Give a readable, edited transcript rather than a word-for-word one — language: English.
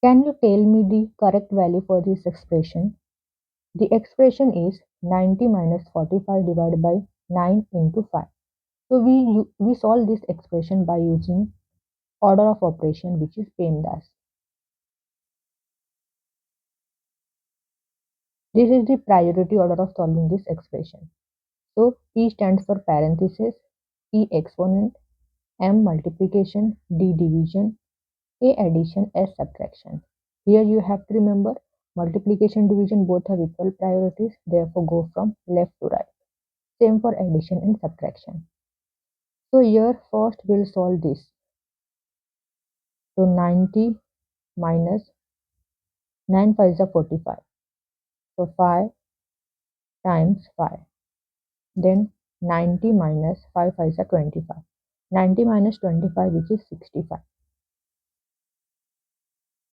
Can you tell me the correct value for this expression? The expression is 90 minus 45 divided by 9 into 5. So we solve this expression by using order of operation, which is PEMDAS. This is the priority order of solving this expression. So P stands for parenthesis, E exponent, M multiplication, D division, A addition, S subtraction. Here you have to remember multiplication division both have equal priorities, therefore go from left to right. Same for addition and subtraction. So here first we'll solve this. So 90 minus 9 5 is 45. So 5 times 5. Then 90 minus 5 5 is 25. 90 minus 25, which is 65.